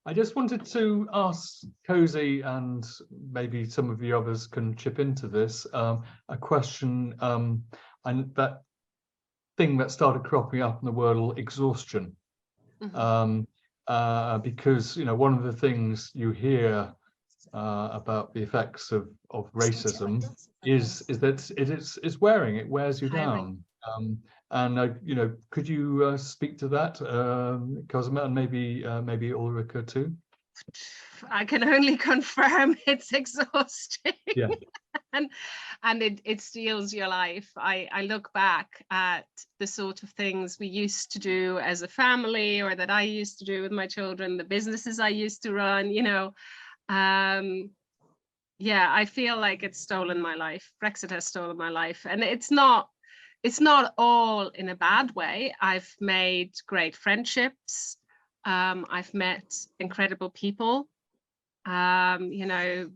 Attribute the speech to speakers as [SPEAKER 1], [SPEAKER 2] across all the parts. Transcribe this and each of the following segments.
[SPEAKER 1] I just wanted to ask Cozy, and maybe some of the others can chip into this, a question, and that thing that started cropping up in the world, exhaustion. Because, you know, one of the things you hear about the effects of racism is that it wears you down. And you know, could you speak to that, Cosima, and maybe Ulrika too?
[SPEAKER 2] I can only confirm it's exhausting.
[SPEAKER 1] Yeah.
[SPEAKER 2] and it steals your life. I look back at the sort of things we used to do as a family, or that I used to do with my children, the businesses I used to run, you know. Yeah, I feel like it's stolen my life. Brexit has stolen my life, and it's not all in a bad way. I've made great friendships. I've met incredible people. You know,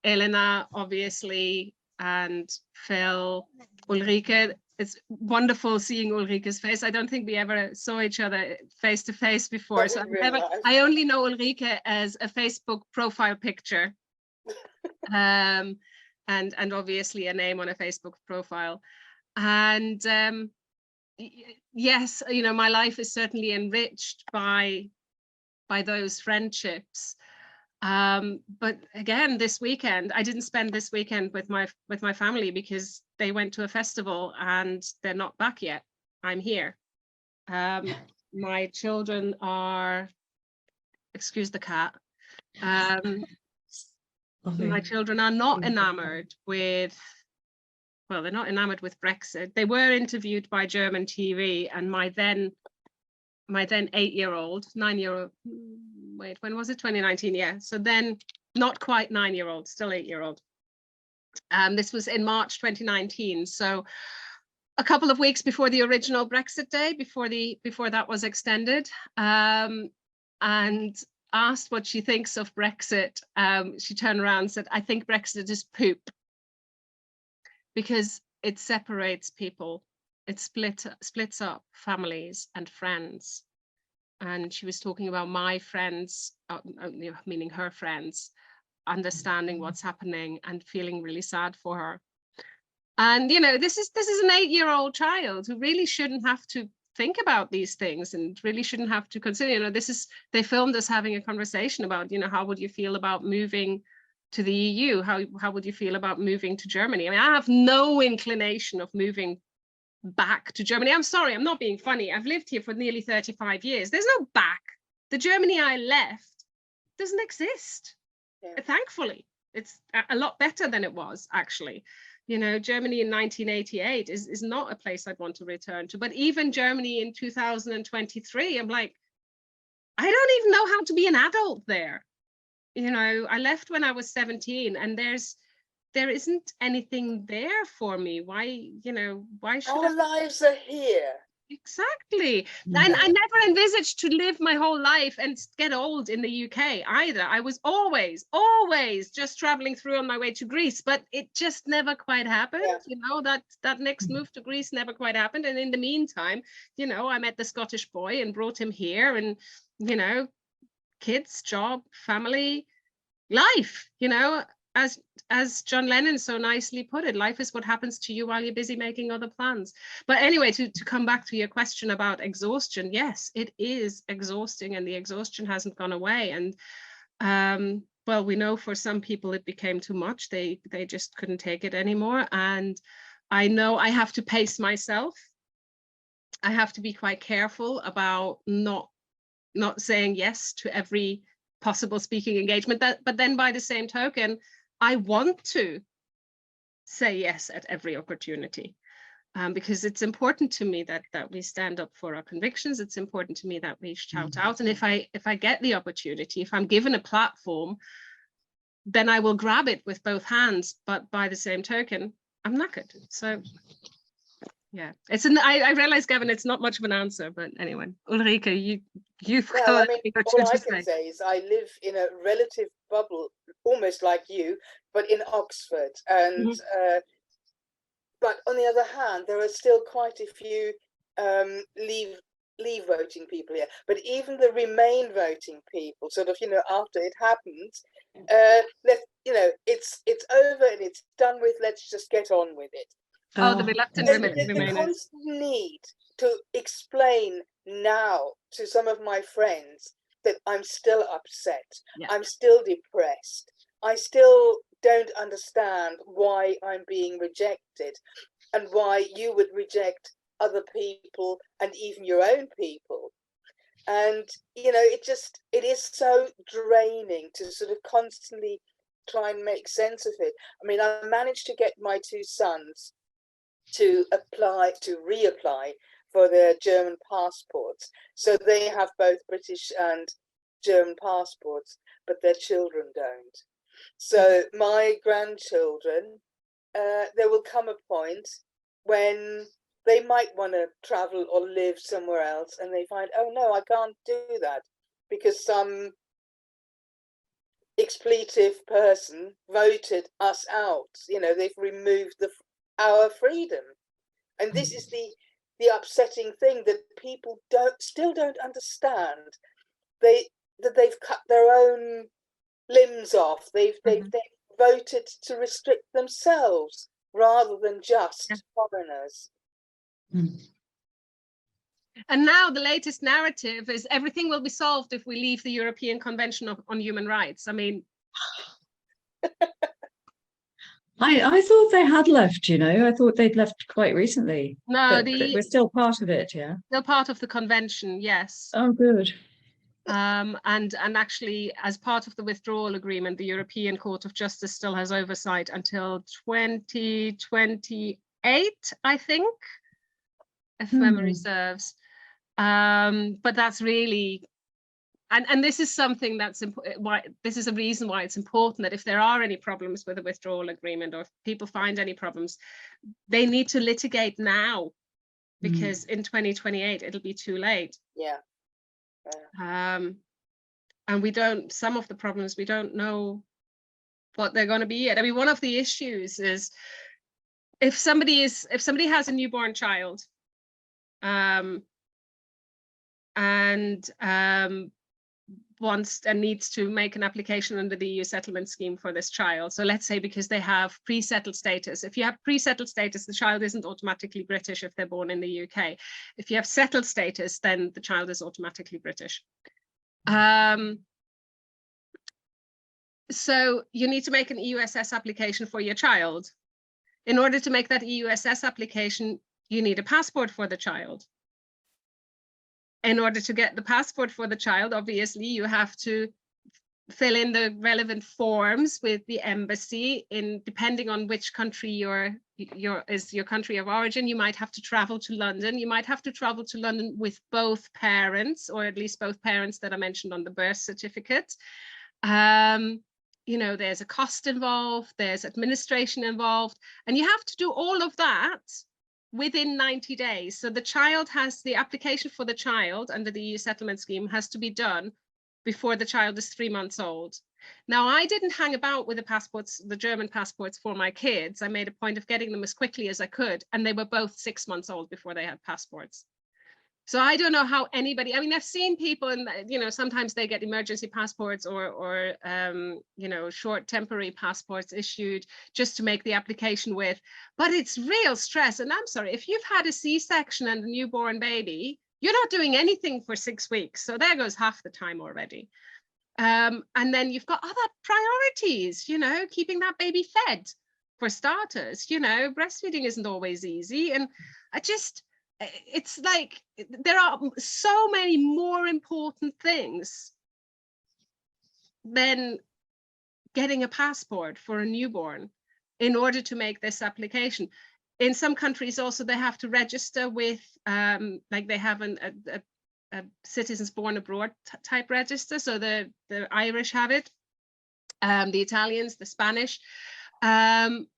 [SPEAKER 2] Elena, obviously, and Phil, Ulrike. It's wonderful seeing Ulrike's face. I don't think we ever saw each other face to face before. So I only know Ulrike as a Facebook profile picture. And obviously a name on a Facebook profile. And yes, you know, my life is certainly enriched by those friendships. But again, this weekend, I didn't spend this weekend with my family because they went to a festival and they're not back yet. I'm here. My children are, excuse the cat, my children are not enamored with, well, they're not enamored with Brexit. They were interviewed by German TV, and my then 8-year-old, 9-year-old, wait, when was it? 2019, yeah. So then not quite 9-year-old, still 8-year-old. This was in March 2019. So a couple of weeks before the original Brexit day, before that was extended, and asked what she thinks of Brexit. She turned around and said, I think Brexit is poop, because it separates people. It splits up families and friends. And she was talking about my friends, meaning her friends, understanding what's happening and feeling really sad for her. And, you know, this is an 8-year-old child who really shouldn't have to think about these things and really shouldn't have to consider, you know, they filmed us having a conversation about, you know, how would you feel about moving to the EU? How would you feel about moving to Germany? I mean, I have no inclination of moving back to Germany. I'm sorry, I'm not being funny. I've lived here for nearly 35 years. There's no back. The Germany I left doesn't exist. Yeah. Thankfully, it's a lot better than it was, actually. You know, Germany in 1988 is not a place I'd want to return to. But even Germany in 2023, I'm like, I don't even know how to be an adult there. You know, I left when I was 17, and there isn't anything there for me. Why, you know, why should
[SPEAKER 3] our lives are here?
[SPEAKER 2] Exactly. Yeah. And I never envisaged to live my whole life and get old in the UK either. I was always just traveling through on my way to Greece, but it just never quite happened. Yeah. You know, that next move to Greece never quite happened. And in the meantime, you know, I met the Scottish boy and brought him here, and, you know, kids, job, family, life, you know, as John Lennon so nicely put it, life is what happens to you while you're busy making other plans. But anyway, to come back to your question about exhaustion, yes, it is exhausting, and the exhaustion hasn't gone away. And well, we know for some people it became too much. They just couldn't take it anymore. And I know I have to pace myself. I have to be quite careful about not saying yes to every possible speaking engagement. But then by the same token, I want to say yes at every opportunity, because it's important to me that we stand up for our convictions. It's important to me that we shout out. And if I get the opportunity, if I'm given a platform, then I will grab it with both hands. But by the same token, I'm knackered. So yeah, I realize, Gavin, it's not much of an answer, but anyway, Ulrike, you've
[SPEAKER 3] well,
[SPEAKER 2] got
[SPEAKER 3] I mean, all I can say is I live in a relative bubble, almost like you, but in Oxford. And but on the other hand, there are still quite a few leave leave voting people here, but even the Remain voting people, sort of, after it happens, it's over and it's done with. Let's just get on with it.
[SPEAKER 2] Oh, the reluctant
[SPEAKER 3] The
[SPEAKER 2] Remainers.
[SPEAKER 3] constant need to explain now to some of my friends that I'm still upset, I'm still depressed, I still don't understand why I'm being rejected and why you would reject other people and even your own people. And it is so draining to sort of constantly try and make sense of it. I mean, I managed to get my two sons to reapply for their German passports, so they have both British and German passports, but their children don't. So my grandchildren, there will come a point when they might want to travel or live somewhere else, and they find, oh no, I can't do that because some expletive person voted us out. They've removed our freedom, and this is the upsetting thing, that people still don't understand. That they've cut their own limbs off. They've voted to restrict themselves rather than just foreigners.
[SPEAKER 2] And now the latest narrative is everything will be solved if we leave the European Convention on Human Rights. I mean,
[SPEAKER 4] I thought they had left, I thought they'd left quite recently.
[SPEAKER 2] No,
[SPEAKER 4] we're still part of it, yeah?
[SPEAKER 2] Still part of the convention, yes.
[SPEAKER 4] Oh, good.
[SPEAKER 2] And actually, as part of the withdrawal agreement, the European Court of Justice still has oversight until 2028, I think, if memory serves. But that's really, and this is something that's why this is a reason why it's important that if there are any problems with the withdrawal agreement, or if people find any problems, they need to litigate now, because in 2028 it'll be too late. And some of the problems we don't know what they're going to be yet. I mean, one of the issues is if somebody has a newborn child, and wants and needs to make an application under the EU settlement scheme for this child. So let's say because they have pre-settled status. If you have pre-settled status, the child isn't automatically British if they're born in the UK. If you have settled status, then the child is automatically British. So you need to make an EUSS application for your child. In order to make that EUSS application, you need a passport for the child. In order to get the passport for the child, obviously, you have to fill in the relevant forms with the embassy. Depending on which country is your country of origin, you might have to travel to London. You might have to travel to London with both parents, or at least both parents that are mentioned on the birth certificate. There's a cost involved, there's administration involved, and you have to do all of that within 90 days. So the application for the child under the EU settlement scheme has to be done before the child is 3 months old. Now, I didn't hang about with the German passports for my kids. I made a point of getting them as quickly as I could, and they were both 6 months old before they had passports. So I don't know how anybody, I mean, I've seen people, and sometimes they get emergency passports or short temporary passports issued just to make the application with, but it's real stress. And I'm sorry, if you've had a C-section and a newborn baby, you're not doing anything for 6 weeks. So there goes half the time already. And then you've got other priorities, keeping that baby fed for starters. Breastfeeding isn't always easy. And it's like there are so many more important things than getting a passport for a newborn in order to make this application. In some countries also, they have to register with they have a citizens born abroad type register. So the Irish have it, the Italians, the Spanish, and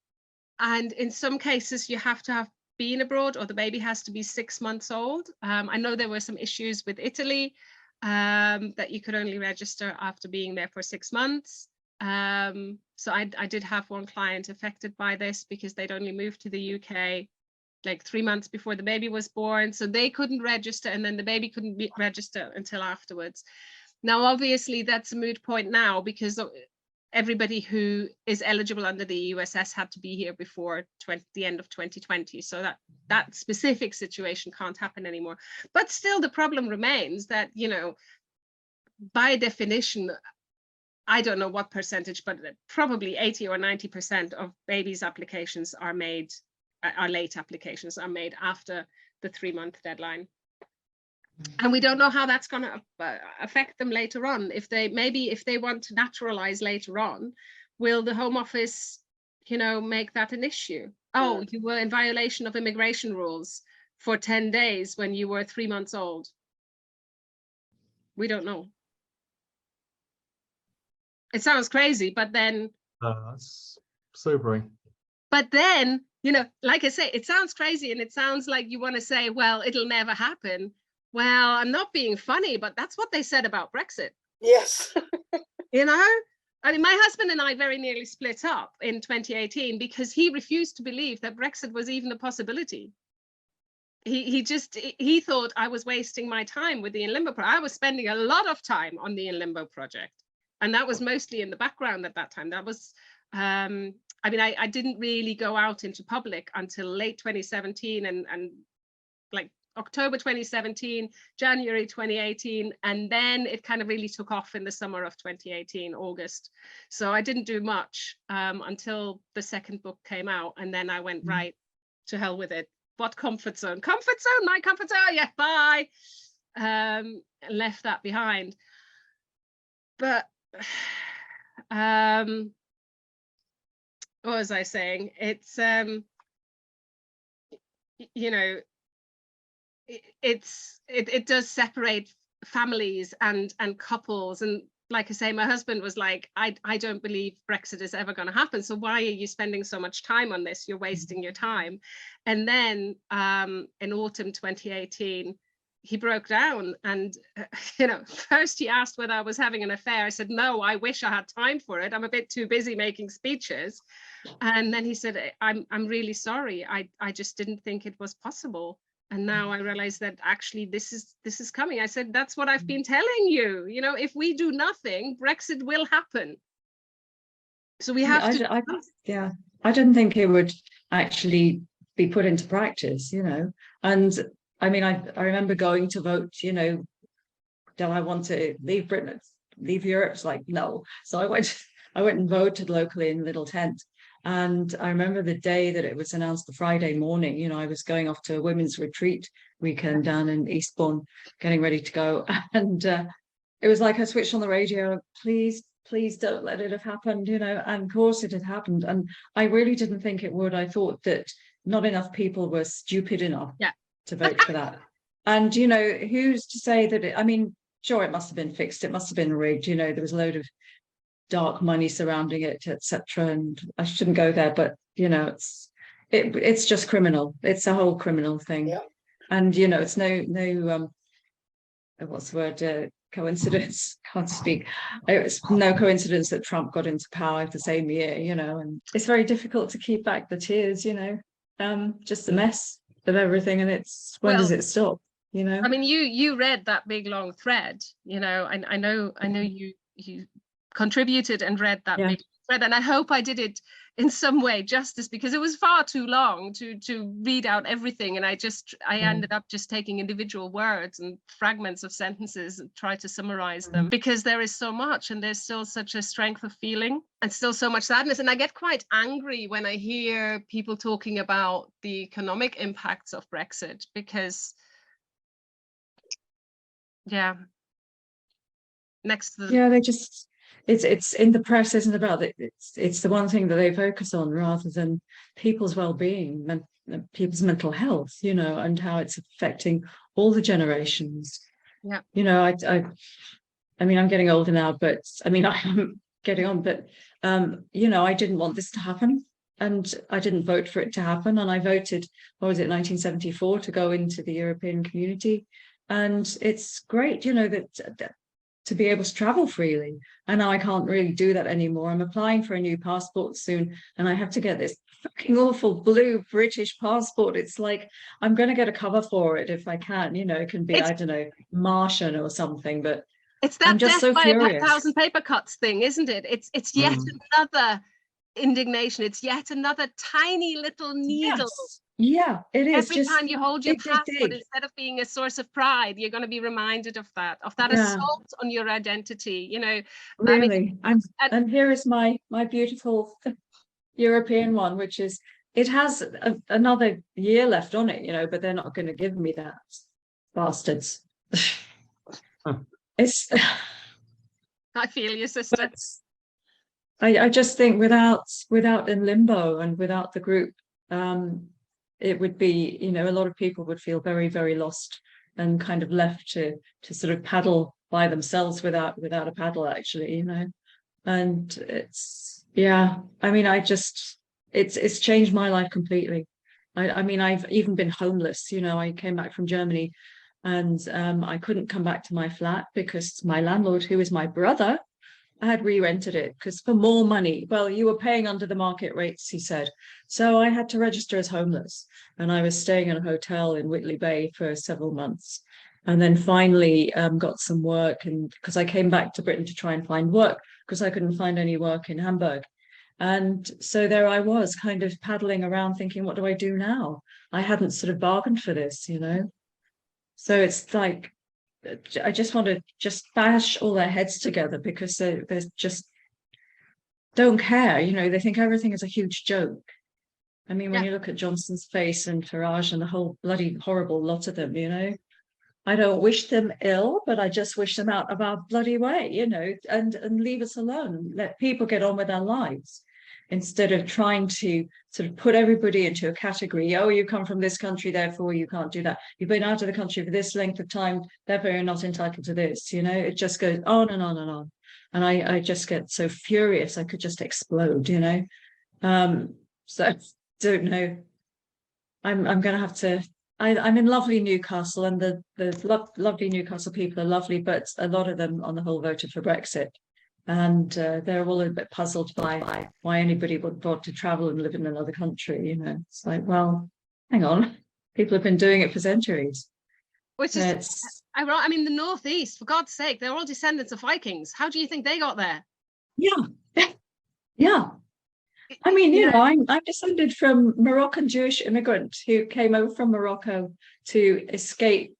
[SPEAKER 2] in some cases you have to have been abroad, or the baby has to be 6 months old. I know there were some issues with Italy, that you could only register after being there for 6 months. So I did have one client affected by this because they'd only moved to the UK like 3 months before the baby was born, so they couldn't register, and then the baby couldn't be register until afterwards. Now, obviously, that's a moot point now, because everybody who is eligible under the EUSS had to be here before the end of 2020. So that specific situation can't happen anymore. But still, the problem remains that, you know, by definition, I don't know what percentage, but probably 80 or 90% of babies' applications are made, late applications are made after the 3-month deadline. And we don't know how that's going to affect them later on. If they want to naturalize later on, will the Home Office, you know, make that an issue? Oh, you were in violation of immigration rules for 10 days when you were 3 months old. We don't know. It sounds crazy, but then
[SPEAKER 1] that's sobering.
[SPEAKER 2] But then, you know, like I say, it sounds crazy, and it sounds like you want to say, well, it'll never happen. Well, I'm not being funny, but that's what they said about Brexit.
[SPEAKER 3] Yes.
[SPEAKER 2] You know, I mean, my husband and I very nearly split up in 2018 because he refused to believe that Brexit was even a possibility. He thought I was wasting my time with the In Limbo project. I was spending a lot of time on the In Limbo project, and that was mostly in the background at that time. That was, I mean, I didn't really go out into public until late 2017 and like October 2017, January 2018, and then it kind of really took off in the summer of 2018, August. So I didn't do much until the second book came out, and then I went, right, to hell with it. What comfort zone? Comfort zone, my comfort zone, yeah, bye. Left that behind. But what was I saying? It's, you know, it does separate families and couples, and like I say, my husband was like, I don't believe Brexit is ever going to happen, so why are you spending so much time on this? You're wasting your time. And then in autumn 2018 he broke down, and you know, first he asked whether I was having an affair. I said, no, I wish I had time for it, I'm a bit too busy making speeches. And then he said, I'm really sorry, I just didn't think it was possible. And now I realize that actually this is coming. I said, that's what I've been telling you. You know, if we do nothing, Brexit will happen. So we have
[SPEAKER 4] to. I didn't think it would actually be put into practice, you know. And I mean, I remember going to vote, you know, do I want to leave Britain, leave Europe? It's like, no. So I went and voted locally in Little Tent. And I remember the day that it was announced, the Friday morning, you know, I was going off to a women's retreat weekend down in Eastbourne, getting ready to go. And it was like I switched on the radio, please don't let it have happened, you know, and of course it had happened. And I really didn't think it would. I thought that not enough people were stupid enough to vote for that. And, you know, who's to say that I mean, sure, it must have been fixed. It must have been rigged. You know, there was a load of dark money surrounding it, etc. And I shouldn't go there, but you know, it's just criminal. It's a whole criminal thing.
[SPEAKER 3] Yeah.
[SPEAKER 4] And you know, it's no what's the word? Coincidence. Can't speak. It's no coincidence that Trump got into power the same year. You know, and it's very difficult to keep back the tears. You know, just a mess of everything. And it's when does it stop? You know.
[SPEAKER 2] I mean, you read that big long thread. You know, I know you contributed and read that big thread, and I hope I did it in some way justice, because it was far too long to read out everything, and I ended up just taking individual words and fragments of sentences and try to summarize them, because there is so much, and there's still such a strength of feeling and still so much sadness. And I get quite angry when I hear people talking about the economic impacts of Brexit, because next to the
[SPEAKER 4] they just it's in the press, isn't about it. It's the one thing that they focus on rather than people's well-being, people's mental health, you know, and how it's affecting all the generations.
[SPEAKER 2] Yeah.
[SPEAKER 4] You know, I mean, I'm getting older now, but I mean, I'm getting on, but you know, I didn't want this to happen, and I didn't vote for it to happen. And I voted, what was it, 1974, to go into the European community. And it's great, you know, that to be able to travel freely. And now I can't really do that anymore. I'm applying for a new passport soon, and I have to get this fucking awful blue British passport. It's like, I'm going to get a cover for it if I can, you know, it can be, I don't know, Martian or something, but
[SPEAKER 2] it's that
[SPEAKER 4] I'm just
[SPEAKER 2] death
[SPEAKER 4] so
[SPEAKER 2] by
[SPEAKER 4] furious.
[SPEAKER 2] 1,000 paper cuts thing, isn't it? It's yet another indignation. It's yet another tiny little needle.
[SPEAKER 4] Yes. Yeah, it is.
[SPEAKER 2] Every
[SPEAKER 4] just
[SPEAKER 2] time you hold your
[SPEAKER 4] dig,
[SPEAKER 2] passport,
[SPEAKER 4] dig.
[SPEAKER 2] instead of being a source of pride, you're going to be reminded of that
[SPEAKER 4] Yeah.
[SPEAKER 2] assault on your identity. You know,
[SPEAKER 4] Really.
[SPEAKER 2] I mean,
[SPEAKER 4] And here is my beautiful European one, which is, it has another year left on it, you know, but they're not going to give me that, bastards. It's
[SPEAKER 2] I feel you, sister.
[SPEAKER 4] I just think without in limbo and without the group, it would be, you know, a lot of people would feel very, very lost and kind of left to sort of paddle by themselves without a paddle, actually, you know. And it's, yeah, I mean, it's changed my life completely. I mean, I've even been homeless, you know. I came back from Germany and I couldn't come back to my flat because my landlord, who is my brother, had re-rented it because for more money. Well, you were paying under the market rates, he said. So I had to register as homeless, and I was staying in a hotel in Whitley Bay for several months, and then finally got some work, and because I came back to Britain to try and find work because I couldn't find any work in Hamburg. And so there I was, kind of paddling around thinking, what do I do now? I hadn't sort of bargained for this, you know. So it's like, I just want to just bash all their heads together because they just don't care, you know. They think everything is a huge joke. I mean, when you look at Johnson's face and Farage and the whole bloody horrible lot of them, you know, I don't wish them ill, but I just wish them out of our bloody way, you know, and leave us alone. Let people get on with their lives instead of trying to sort of put everybody into a category. Oh, you come from this country, therefore you can't do that. You've been out of the country for this length of time, therefore you're not entitled to this. You know, it just goes on and on and on. And I just get so furious, I could just explode, you know. So I don't know. I'm going to have to. I'm in lovely Newcastle, and the lovely Newcastle people are lovely, but a lot of them, on the whole, voted for Brexit. And they're all a bit puzzled by why anybody would want to travel and live in another country. You know, it's like, well, hang on, people have been doing it for centuries.
[SPEAKER 2] Which is, I mean, the Northeast, for God's sake, they're all descendants of Vikings. How do you think they got there?
[SPEAKER 4] Yeah, yeah. I mean, you know, I'm descended from Moroccan Jewish immigrant who came over from Morocco to escape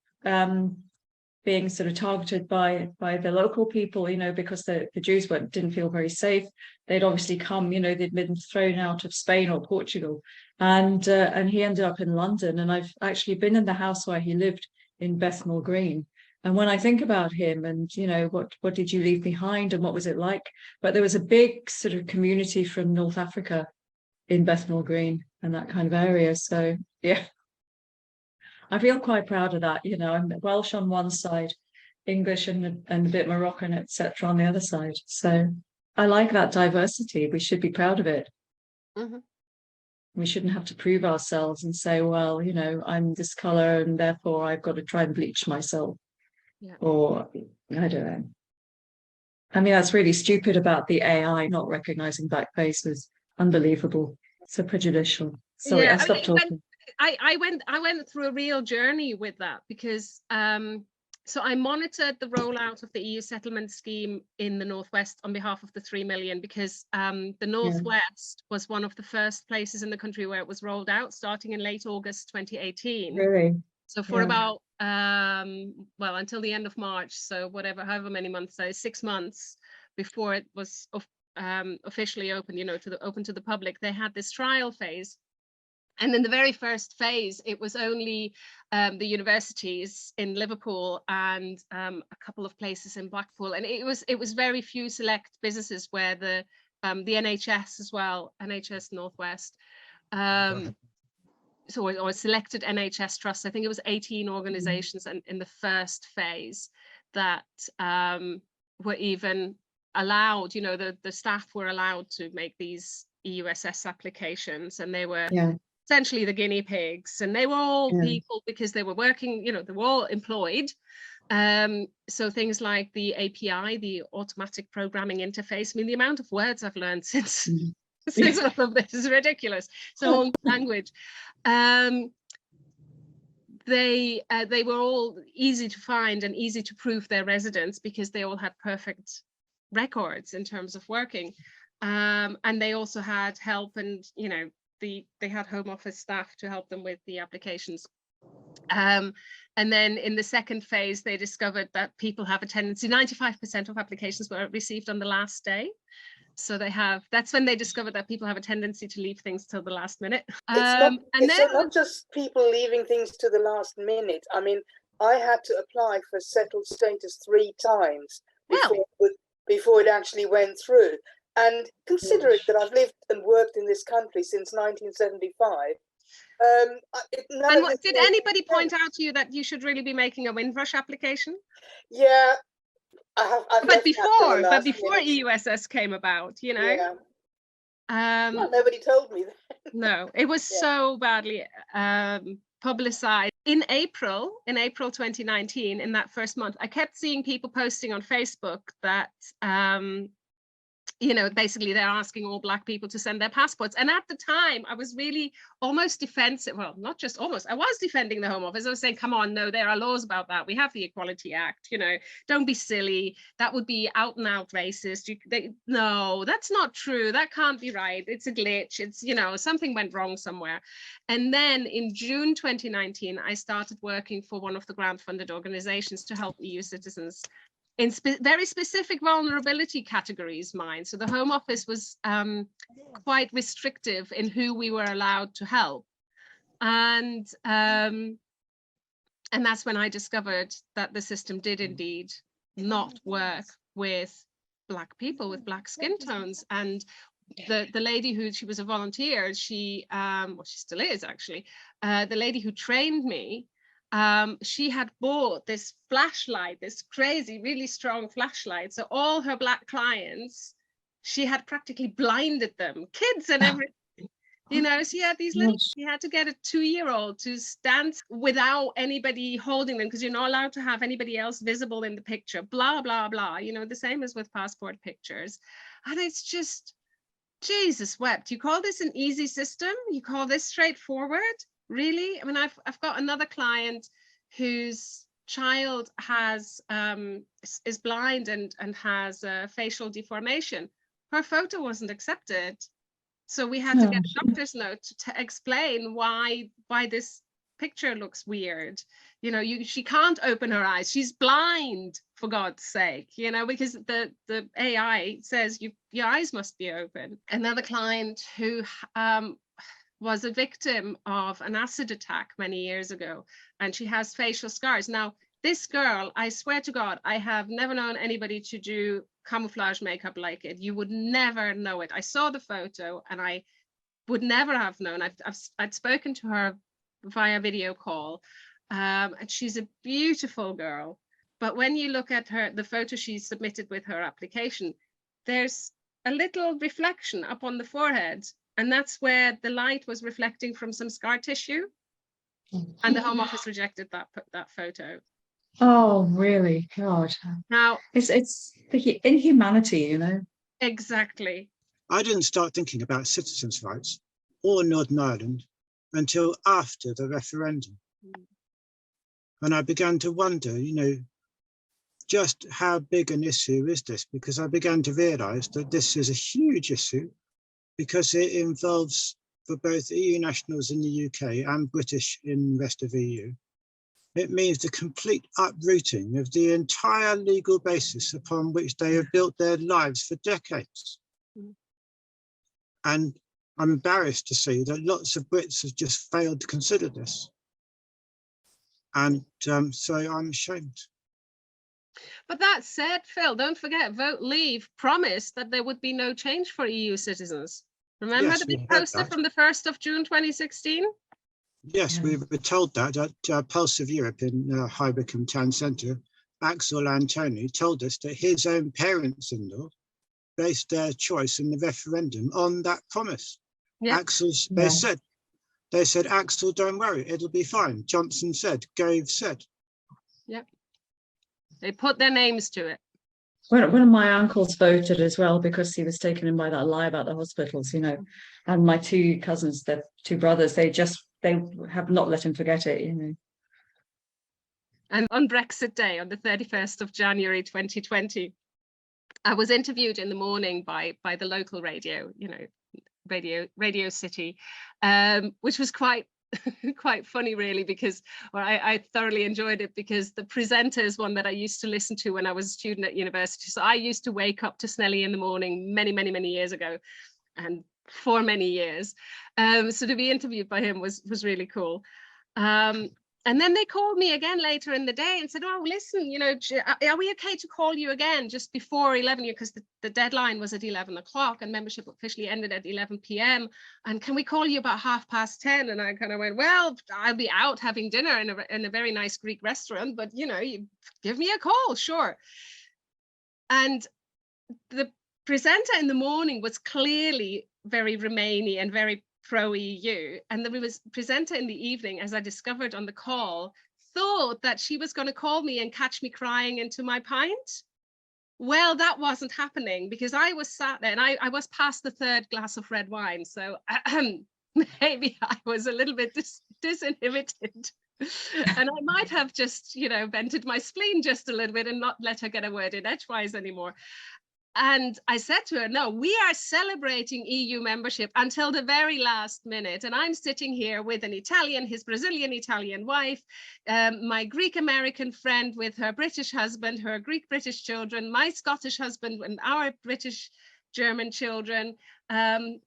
[SPEAKER 4] being sort of targeted by the local people, you know, because the Jews didn't feel very safe. They'd obviously come, you know, they'd been thrown out of Spain or Portugal, and he ended up in London. And I've actually been in the house where he lived in Bethnal Green. And when I think about him and, you know, what did you leave behind and what was it like? But there was a big sort of community from North Africa in Bethnal Green and that kind of area. So, yeah. I feel quite proud of that, you know. I'm Welsh on one side, English and a bit Moroccan, etc. on the other side. So I like that diversity. We should be proud of it.
[SPEAKER 2] Mm-hmm.
[SPEAKER 4] We shouldn't have to prove ourselves and say, well, you know, I'm this color and therefore I've got to try and bleach myself. Yeah. Or I don't know. I mean, that's really stupid about the AI not recognizing black faces. Unbelievable. So prejudicial. Sorry, I stopped talking.
[SPEAKER 2] I went through a real journey with that because so I monitored the rollout of the EU settlement scheme in the Northwest on behalf of the 3 million because the Northwest was one of the first places in the country where it was rolled out starting in late August 2018.
[SPEAKER 4] Really?
[SPEAKER 2] So for about well, until the end of March, so however many months, so 6 months before it was officially open, you know, open to the public, they had this trial phase. And in the very first phase, it was only the universities in Liverpool and a couple of places in Blackpool, and it was very few select businesses where the NHS as well, NHS Northwest, or selected NHS trusts. I think it was 18 organisations in the first phase that were even allowed. You know, the staff were allowed to make these EUSS applications, and they were. Yeah. Essentially the guinea pigs, and they were all people because they were working, you know, they were all employed. So things like the API, the automatic programming interface, I mean, the amount of words I've learned since since all of this is ridiculous. So language. They were all easy to find and easy to prove their residence because they all had perfect records in terms of working. And they also had help, and they had Home Office staff to help them with the applications. And then in the second phase, they discovered that people have a tendency, 95% of applications were received on the last day. So that's when they discovered that people have a tendency to leave things till the last minute.
[SPEAKER 3] It's not just people leaving things to the last minute. I mean, I had to apply for settled status 3 times before it actually went through. And considering that I've lived and worked in this country since 1975.
[SPEAKER 2] Did anybody point out to you that you should really be making a Windrush application?
[SPEAKER 3] Yeah. But
[SPEAKER 2] before EUSS came about,
[SPEAKER 3] Yeah. Nobody told me that.
[SPEAKER 2] No, it was so badly publicized. In April 2019, in that first month, I kept seeing people posting on Facebook that basically they're asking all Black people to send their passports. And at the time, I was really almost defensive. Well, not just almost, I was defending the Home Office. I was saying, come on, no, there are laws about that. We have the Equality Act, don't be silly. That would be out and out racist. No, that's not true. That can't be right. It's a glitch. It's, something went wrong somewhere. And then in June 2019, I started working for one of the grant-funded organizations to help EU citizens in very specific vulnerability categories, mine. So the Home Office was quite restrictive in who we were allowed to help. And that's when I discovered that the system did indeed not work with Black people, with Black skin tones. And the lady she was a volunteer, she still is actually, the lady who trained me, she had bought this flashlight, this crazy, really strong flashlight. So all her Black clients, she had practically blinded them, kids and everything. She had these she had to get a 2-year-old to stand without anybody holding them, because you're not allowed to have anybody else visible in the picture, blah, blah, blah. The same as with passport pictures. And it's just, Jesus wept. You call this an easy system? You call this straightforward? Really? I mean, I've got another client whose child is blind and has a facial deformation. Her photo wasn't accepted, so we had to get a doctor's note to explain why this picture looks weird. She can't open her eyes. She's blind, for God's sake. Because the AI says your eyes must be open. Another client who was a victim of an acid attack many years ago, and she has facial scars. Now, this girl, I swear to God, I have never known anybody to do camouflage makeup like it. You would never know it. I saw the photo and I would never have known. I'd spoken to her via video call, and she's a beautiful girl. But when you look at the photo she submitted with her application, there's a little reflection up on the forehead. And that's where the light was reflecting from some scar tissue. And the Home Office rejected that photo.
[SPEAKER 4] Oh, really? God.
[SPEAKER 2] Now,
[SPEAKER 4] it's the inhumanity,
[SPEAKER 2] Exactly.
[SPEAKER 5] I didn't start thinking about citizens' rights or Northern Ireland until after the referendum. And I began to wonder, just how big an issue is this? Because I began to realise that this is a huge issue, because it involves, for both EU nationals in the UK and British in the rest of the EU, it means the complete uprooting of the entire legal basis upon which they have built their lives for decades. And I'm embarrassed to see that lots of Brits have just failed to consider this. And so I'm ashamed.
[SPEAKER 2] But that said, Phil, don't forget, Vote Leave promised that there would be no change for EU citizens. Remember the big poster from the 1st of June 2016?
[SPEAKER 5] Yes, we were told that at Pulse of Europe in High Wycombe Town Centre. Axel Antony told us that his own parents-in-law based their choice in the referendum on that promise.
[SPEAKER 2] Yep.
[SPEAKER 5] They said, Axel, don't worry, it'll be fine. Johnson said, Gove said.
[SPEAKER 2] Yep. They put their names to it.
[SPEAKER 4] One of my uncles voted as well because he was taken in by that lie about the hospitals, you know. And my two cousins, the two brothers, they have not let him forget it, you know.
[SPEAKER 2] And on Brexit Day, on the 31st of January 2020, I was interviewed in the morning by the local radio, you know, Radio City, which was quite funny, really, because I thoroughly enjoyed it, because the presenter is one that I used to listen to when I was a student at university. So I used to wake up to Snelly in the morning many years ago, and for many years. So to be interviewed by him was really cool. And then they called me again later in the day and said, oh, listen, you know, are we okay to call you again just before 11, because the deadline was at 11 o'clock and membership officially ended at 11 p.m. And can we call you about 10:30? And I kind of went, well, I'll be out having dinner in a very nice Greek restaurant, but, you know, you give me a call, sure. And the presenter in the morning was clearly very Remainy and very pro-EU, and the presenter in the evening, as I discovered on the call, thought that she was going to call me and catch me crying into my pint. Well, that wasn't happening, because I was sat there and I was past the third glass of red wine, so maybe I was a little bit disinhibited. And I might have just, you know, vented my spleen just a little bit and not let her get a word in edgewise anymore. And I said to her, no, we are celebrating EU membership until the very last minute. And I'm sitting here with an Italian, his Brazilian-Italian wife, my Greek-American friend with her British husband, her Greek-British children, my Scottish husband, and our British-German children. And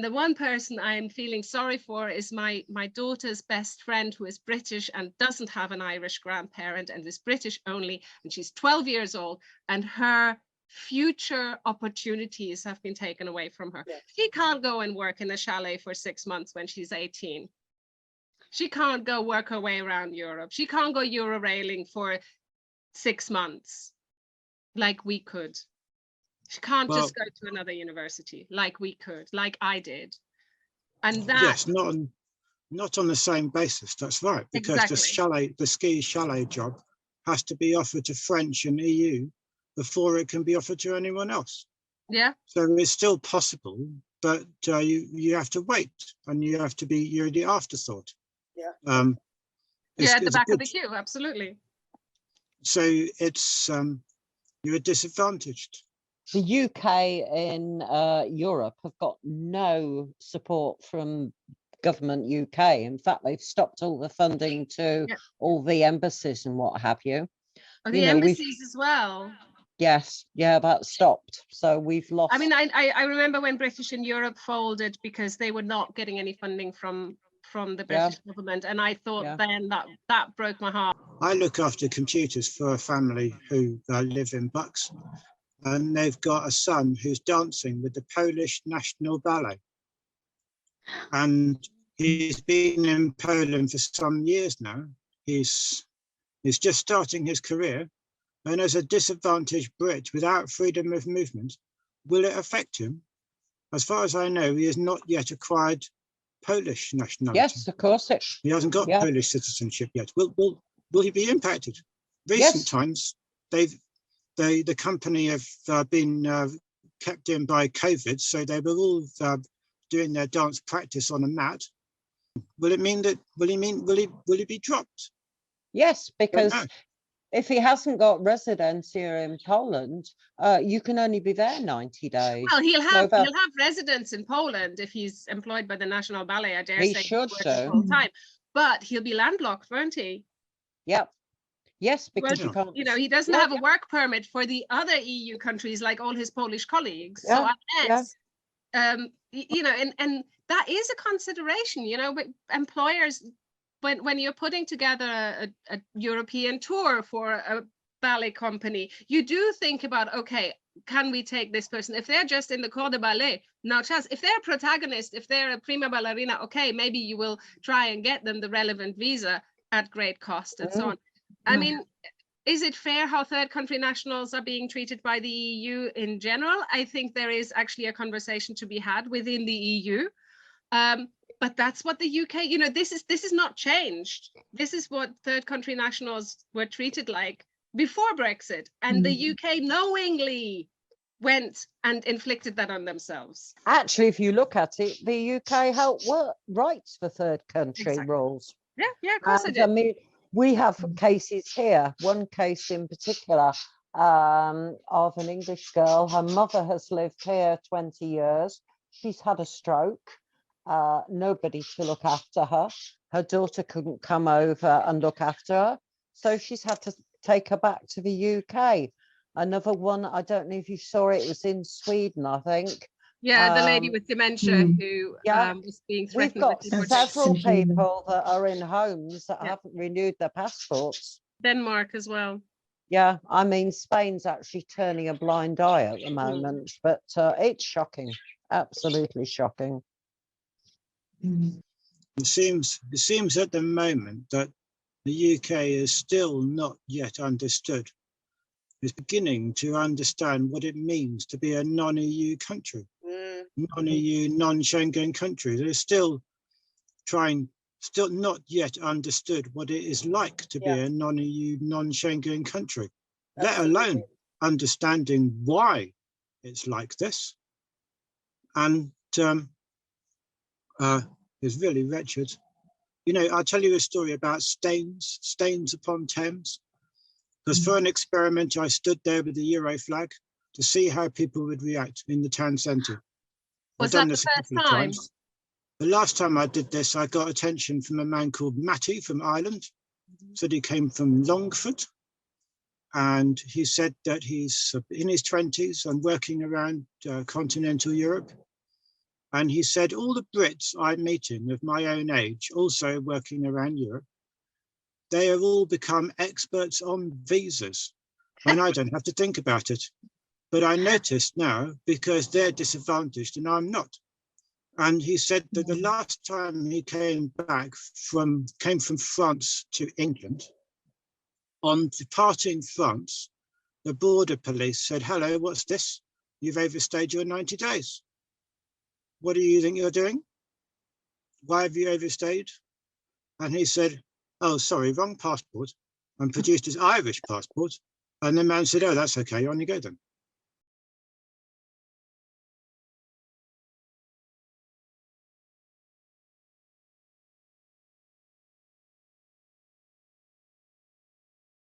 [SPEAKER 2] the one person I'm feeling sorry for is my daughter's best friend, who is British and doesn't have an Irish grandparent and is British only. And she's 12 years old, and her future opportunities have been taken away from her. Yeah. She can't go and work in a chalet for 6 months when she's 18. She can't go work her way around Europe. She can't go Eurorailing for 6 months like we could. She can't just go to another university like we could, like I did. And that,
[SPEAKER 5] yes, not on the same basis. That's right, because exactly. the ski chalet job has to be offered to French and EU before it can be offered to anyone else.
[SPEAKER 2] Yeah.
[SPEAKER 5] So it's still possible, but you have to wait, and you're the afterthought.
[SPEAKER 3] Yeah.
[SPEAKER 2] At the back of the queue, absolutely.
[SPEAKER 5] So it's you're disadvantaged.
[SPEAKER 6] The UK in Europe have got no support from government UK. In fact, they've stopped all the funding to all the embassies and what have you.
[SPEAKER 2] Oh, the embassies as well.
[SPEAKER 6] Yes, yeah, that stopped. So we've lost.
[SPEAKER 2] I mean, I remember when British in Europe folded because they were not getting any funding from the British government, and I thought then that broke my heart.
[SPEAKER 5] I look after computers for a family who live in Bucks, and they've got a son who's dancing with the Polish National Ballet, and he's been in Poland for some years now. He's just starting his career. And as a disadvantaged Brit without freedom of movement, will it affect him? As far as I know, he has not yet acquired Polish nationality.
[SPEAKER 6] Yes, of course.
[SPEAKER 5] He hasn't got Polish citizenship yet. Will he be impacted? Recent times, the company have been kept in by COVID, so they were all doing their dance practice on a mat. Will it mean that? Will he be dropped?
[SPEAKER 6] Yes, because if he hasn't got residence here in Poland, you can only be there 90 days.
[SPEAKER 2] Well, he'll have residence in Poland if he's employed by the National Ballet, I dare say. He
[SPEAKER 6] should so.
[SPEAKER 2] Full time. But he'll be landlocked, won't he?
[SPEAKER 6] Yep. Yes, because you can't.
[SPEAKER 2] You know, he doesn't have a work permit for the other EU countries like all his Polish colleagues. So unless, you know, and that is a consideration, you know, but employers, when you're putting together a European tour for a ballet company, you do think about, okay, can we take this person? If they're just in the corps de ballet, no chance. If they're a protagonist, if they're a prima ballerina, okay, maybe you will try and get them the relevant visa at great cost and so on. I mean, is it fair how third country nationals are being treated by the EU in general? I think there is actually a conversation to be had within the EU. But that's what the UK, you know, this is not changed. This is what third country nationals were treated like before Brexit, and the UK knowingly went and inflicted that on themselves.
[SPEAKER 6] Actually, if you look at it, the UK helped work rights for third country rules.
[SPEAKER 2] Yeah, of course it
[SPEAKER 6] I
[SPEAKER 2] did.
[SPEAKER 6] mean, we have cases here, one case in particular, of an English girl. Her mother has lived here 20 years. She's had a stroke, nobody to look after her. Her daughter couldn't come over and look after her, so she's had to take her back to the UK. Another one, I don't know if you saw it, was in Sweden, I think.
[SPEAKER 2] Yeah, the lady with dementia who was being threatened.
[SPEAKER 6] We've got
[SPEAKER 2] with
[SPEAKER 6] several people that are in homes that haven't renewed their passports.
[SPEAKER 2] Denmark as well.
[SPEAKER 6] Yeah, I mean, Spain's actually turning a blind eye at the moment, but it's shocking, absolutely shocking.
[SPEAKER 5] It seems at the moment that the UK is still not yet understood. It's beginning to understand what it means to be a non-EU country, non-EU, non-Schengen country. They're still not yet understood what it is like to be a non-EU, non-Schengen country, let alone understanding why it's like this. And it's really wretched. You know, I'll tell you a story about stains upon Thames. Because for an experiment, I stood there with the Euro flag to see how people would react in the town centre.
[SPEAKER 2] Was that the first time?
[SPEAKER 5] The last time I did this, I got attention from a man called Matty from Ireland. Said he came from Longford. And he said that he's in his 20s and working around continental Europe. And he said all the Brits I'm meeting of my own age, also working around Europe, they have all become experts on visas. And I don't have to think about it. But I noticed now, because they're disadvantaged and I'm not. And he said that the last time he came from France to England, on departing France, the border police said, "Hello, what's this? You've overstayed your 90 days. What do you think you're doing? Why have you overstayed?" And he said, "Oh, sorry, wrong passport," and produced his Irish passport. And the man said, "Oh, that's okay, on you go then."